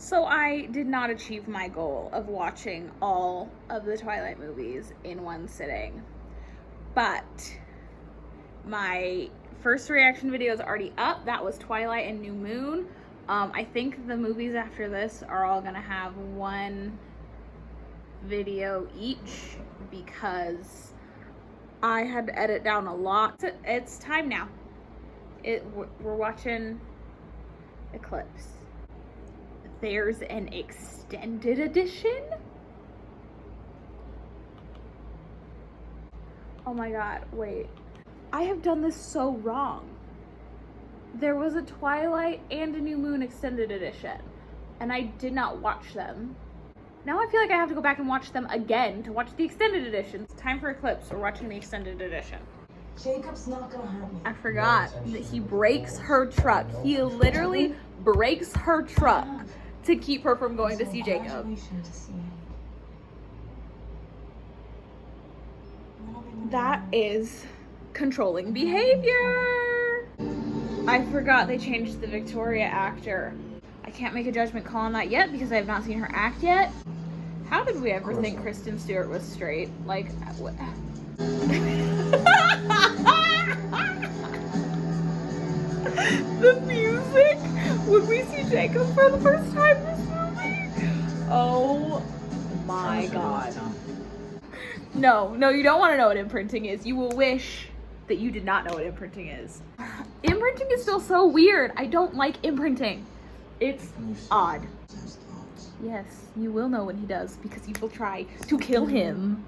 So I did not achieve my goal of watching all of the Twilight movies in one sitting, but my first reaction video is already up. That was Twilight and New Moon. I think the movies after this are all gonna have one video each because I had to edit down a lot. It's time now. We're watching Eclipse. There's an extended edition. Oh my god, wait. I have done this so wrong. There was a Twilight and a New Moon extended edition, and I did not watch them. Now I feel like I have to go back and watch them again to watch the extended edition. It's time for Eclipse. We're watching the extended edition. Jacob's not gonna hurt me. I forgot that he breaks her truck. He literally breaks her truck to keep her from going to see Jacob. That is controlling behavior. I forgot they changed the Victoria actor. I can't make a judgment call on that yet because I have not seen her act yet. How did we ever think Kristen Stewart was straight? Like, what? The music when we see Jacob for the first time in this movie. Oh my god. No, you don't want to know what imprinting is. You will wish that you did not know what imprinting is. Imprinting is still so weird. I don't like imprinting. It's odd. Yes, you will know when he does because he will try to kill him.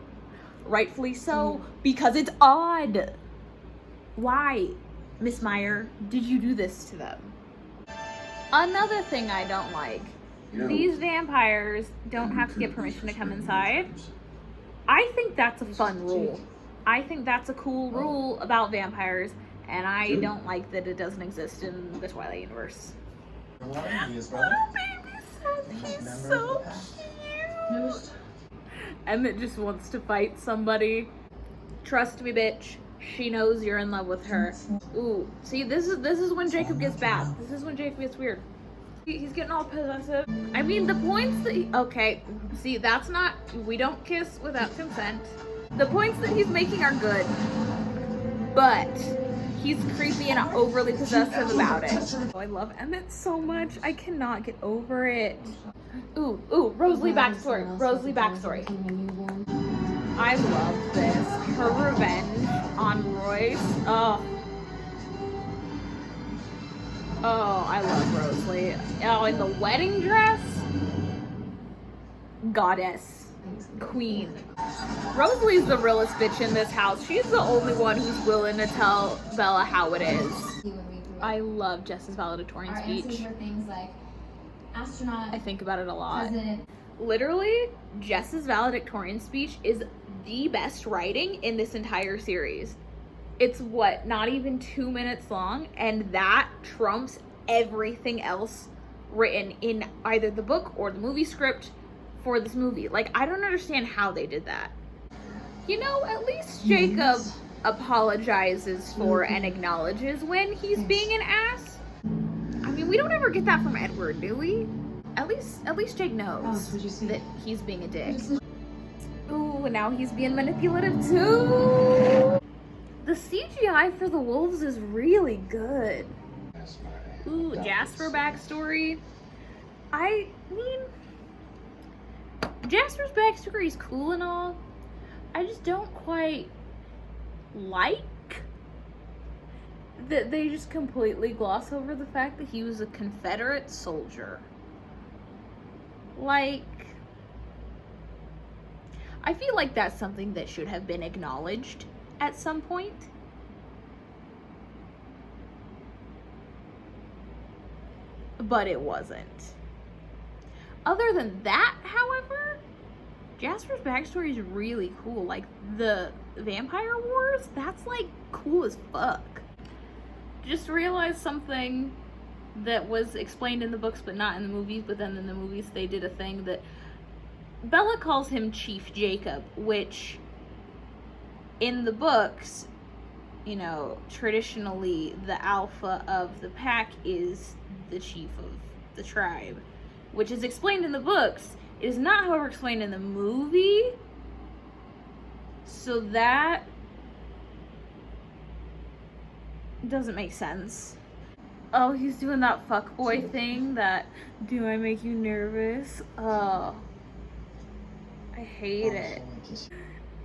Rightfully so, because it's odd. Why, Miss Meyer, did you do this to them? Another thing I don't like, these vampires don't have to get permission to come inside. I think that's a fun rule. I think that's a cool rule about vampires, and I don't like that it doesn't exist in the Twilight universe. Little baby Seth, he's so cute. Emmett just wants to fight somebody. Trust me, bitch. She knows you're in love with her. Ooh, see, this is when Jacob gets bad. This is when Jacob gets weird. He's getting all possessive. I mean, the points that okay, see, that's not, we don't kiss without consent. The points that he's making are good, but he's creepy and overly possessive about it. Oh, I love Emmett so much. I cannot get over it. Ooh, Rosalie backstory. I love this. Her revenge on Royce. Oh, I love Rosalie. Oh, in the wedding dress? Goddess. Queen. Rosalie's the realest bitch in this house. She's the only one who's willing to tell Bella how it is. I love Jess's valedictorian speech. I think about it a lot. Literally, Jess's valedictorian speech is the best writing in this entire series. It's what, not even 2 minutes long, and that trumps everything else written in either the book or the movie script for this movie. Like, I don't understand how they did that. You know, at least Jacob apologizes for and acknowledges when he's being an ass. I mean, we don't ever get that from Edward, do we? At least Jake knows that he's being a dick. Ooh, now he's being manipulative too. The CGI for the wolves is really good. Ooh, Jasper backstory. I mean, Jasper's backstory is cool and all. I just don't quite like that they just completely gloss over the fact that he was a Confederate soldier. Like, I feel like that's something that should have been acknowledged at some point. But it wasn't. Other than that, however, Jasper's backstory is really cool. Like, the Vampire Wars, that's like cool as fuck. Just realized something that was explained in the books but not in the movies, but then in the movies they did a thing that Bella calls him Chief Jacob, which in the books, you know, traditionally the alpha of the pack is the chief of the tribe. which is explained in the books, is not, however, explained in the movie. So that doesn't make sense. Oh, he's doing that fuckboy thing, that, do I make you nervous? Oh, I hate it.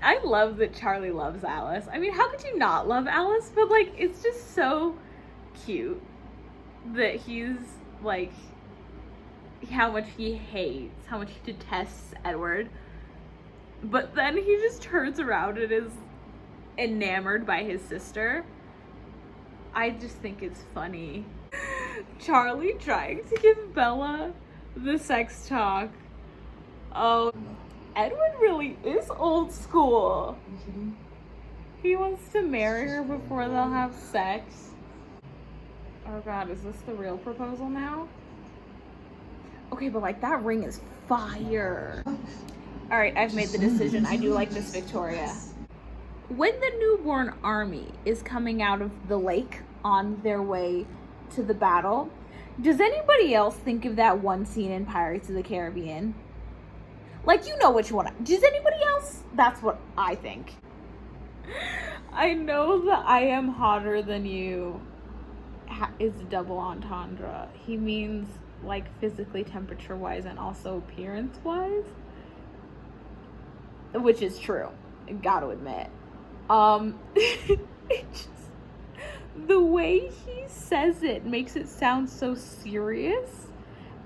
I love that Charlie loves Alice. I mean, how could you not love Alice? But, like, it's just so cute that he's, like, how much he hates, how much he detests Edward. But then he just turns around and is enamored by his sister. I just think it's funny. Charlie trying to give Bella the sex talk. Oh, Edward really is old school. He wants to marry her before they'll have sex. Oh God, is this the real proposal now? Okay, but like that ring is fire. All right, I've made the decision. I do like this Victoria. When the newborn army is coming out of the lake on their way to the battle, does anybody else think of that one scene in Pirates of the Caribbean? Like, you know which one. Does anybody else? That's what I think. I know that I am hotter than you is a double entendre. He means like physically, temperature-wise, and also appearance-wise. Which is true. Gotta admit. It just, the way he says it makes it sound so serious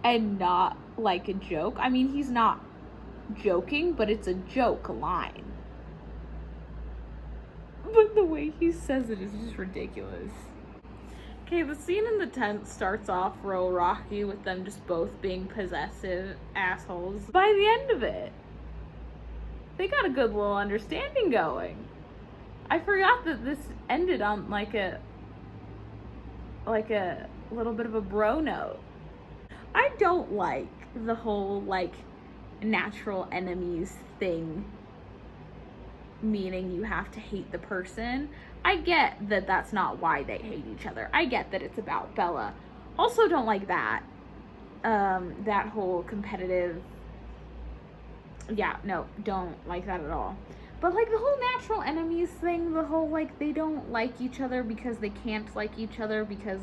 and not like a joke. I mean, he's not joking, but it's a joke line. But the way he says it is just ridiculous. Okay, the scene in the tent starts off real rocky with them just both being possessive assholes. By the end of it, they got a good little understanding going. I forgot that this ended on like a little bit of a bro note. I don't like the whole like natural enemies thing, meaning you have to hate the person. I get that that's not why they hate each other. I get that it's about Bella. Also don't like that. That whole competitive, yeah, no, don't like that at all. But like the whole natural enemies thing, the whole like they don't like each other because they can't like each other because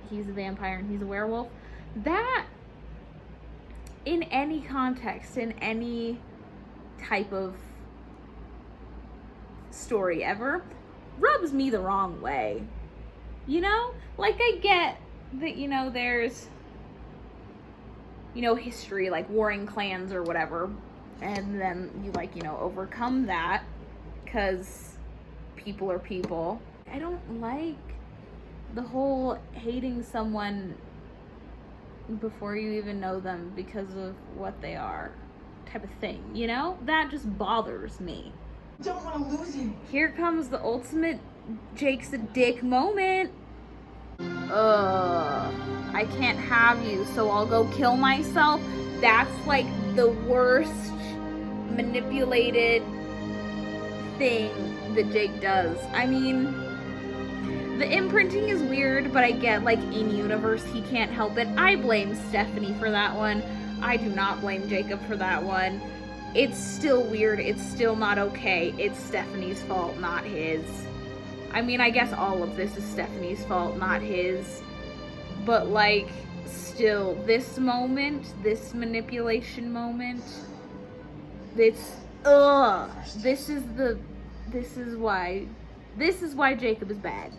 he's a vampire and he's a werewolf, that in any context, in any type of story ever, rubs me the wrong way. You know? Like, I get that, you know, there's, you know, history, like warring clans or whatever, and then you, like, you know, overcome that because people are people. I don't like the whole hating someone before you even know them because of what they are type of thing, you know? That just bothers me. Don't want to lose you. Here comes the ultimate Jake's a dick moment. I can't have you, so I'll go kill myself. That's like the worst manipulated thing that Jake does. I mean, the imprinting is weird, but I get like in universe he can't help it. I blame Stephanie for that one. I do not blame Jacob for that one. It's still weird. It's still not okay. It's Stephanie's fault, not his. I mean, I guess all of this is Stephanie's fault, not his. But, like, still, this moment, this manipulation moment, it's, this is why Jacob is bad.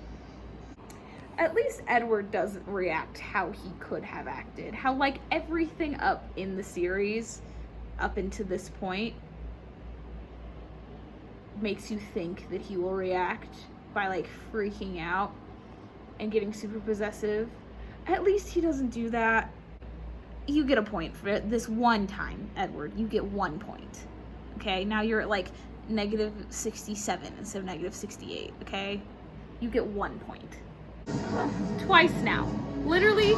At least Edward doesn't react how he could have acted. How, like, everything up in the series, up until this point, makes you think that he will react by like freaking out and getting super possessive. At least he doesn't do that. You get a point for it this one time, Edward. You get 1 point. Okay, now you're at like negative 67 instead of negative 68. Okay, you get 1 point. Twice now, literally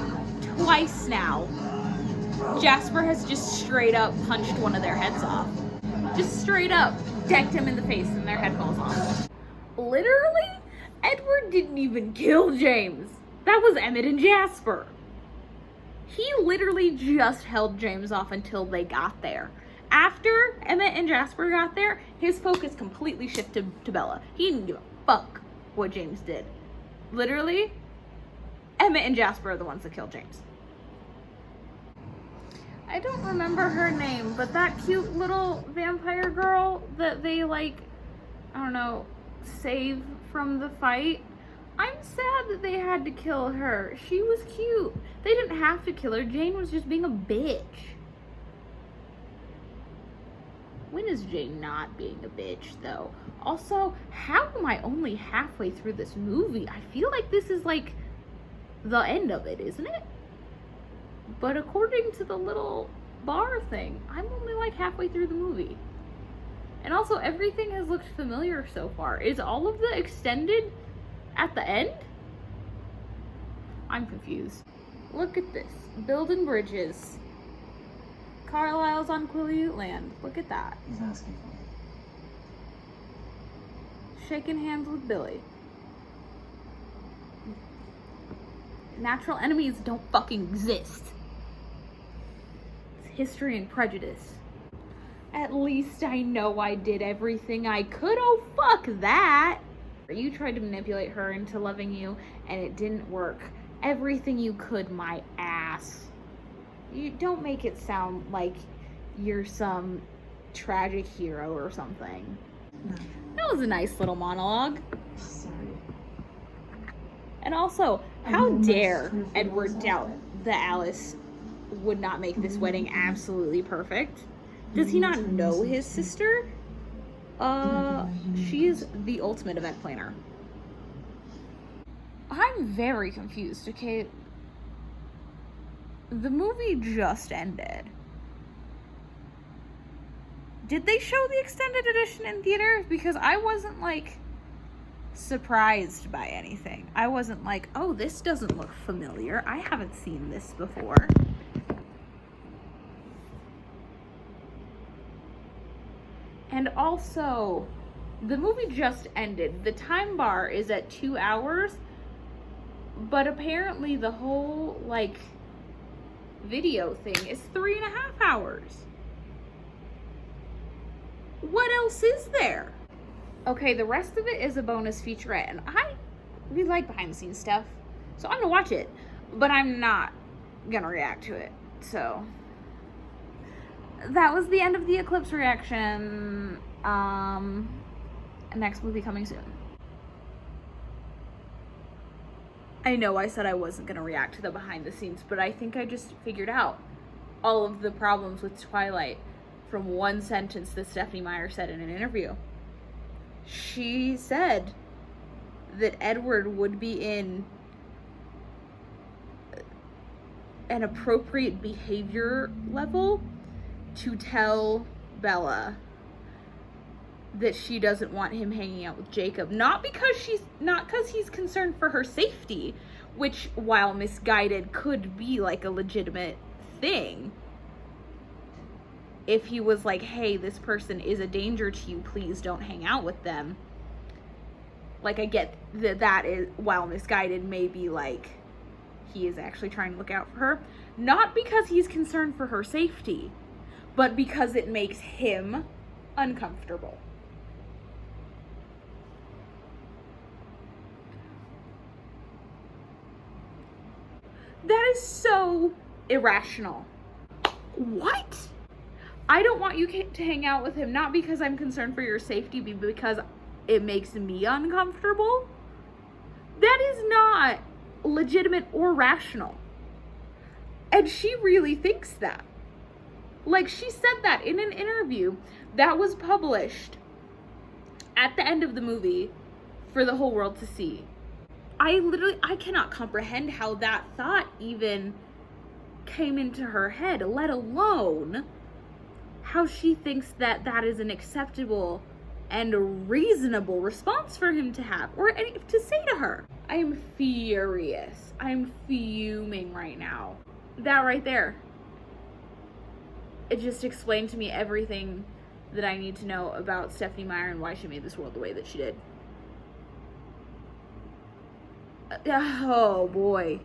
twice now, Jasper has just straight up punched one of their heads off. Just straight up decked him in the face and their head falls off. Literally, Edward didn't even kill James. That was Emmett and Jasper. He literally just held James off until they got there. After Emmett and Jasper got there, his focus completely shifted to Bella. He didn't give a fuck what James did. Literally, Emmett and Jasper are the ones that killed James. I don't remember her name, but that cute little vampire girl that they, like, I don't know, save from the fight. I'm sad that they had to kill her. She was cute. They didn't have to kill her. Jane was just being a bitch. When is Jane not being a bitch, though? Also, how am I only halfway through this movie? I feel like this is, like, the end of it, isn't it? But according to the little bar thing, I'm only, like, halfway through the movie. And also, everything has looked familiar so far. Is all of the extended at the end? I'm confused. Look at this. Building bridges. Carlisle's on Quileute land. Look at that. He's asking for me. Shaking hands with Billy. Natural enemies don't fucking exist. It's history and prejudice. At least I know I did everything I could. Oh, fuck that. You tried to manipulate her into loving you, and it didn't work. Everything you could, my ass. You don't make it sound like you're some tragic hero or something. No. That was a nice little monologue. Sorry. And also, how dare Edward doubt that Alice would not make this wedding absolutely perfect? Does he not know his sister? She is the ultimate event planner. I'm very confused, okay? The movie just ended. Did they show the extended edition in theaters? Because I wasn't, like, surprised by anything. I wasn't like, oh, this doesn't look familiar. I haven't seen this before. And also, the movie just ended. The time bar is at 2 hours, but apparently the whole, like, video thing is 3.5 hours. What else is there? Okay, the rest of it is a bonus featurette, and I really like behind the scenes stuff, so I'm gonna watch it, but I'm not gonna react to it. So that was the end of the Eclipse reaction. Next movie coming soon. I know I said I wasn't gonna react to the behind the scenes, but I think I just figured out all of the problems with Twilight from one sentence that Stephenie Meyer said in an interview. She said that Edward would be in an appropriate behavior level to tell Bella that she doesn't want him hanging out with Jacob. Not because he's concerned for her safety, which, while misguided, could be like a legitimate thing. If he was like, hey, this person is a danger to you, please don't hang out with them. Like, I get that is, while misguided, maybe like he is actually trying to look out for her. Not because he's concerned for her safety, but because it makes him uncomfortable. That is so irrational. What? I don't want you to hang out with him, not because I'm concerned for your safety, but because it makes me uncomfortable? That is not legitimate or rational. And she really thinks that. Like, she said that in an interview that was published at the end of the movie for the whole world to see. I cannot comprehend how that thought even came into her head, let alone how she thinks that that is an acceptable and a reasonable response for him to have, or to say to her. I am furious. I'm fuming right now. That right there, it just explained to me everything that I need to know about Stephenie Meyer and why she made this world the way that she did. Oh boy.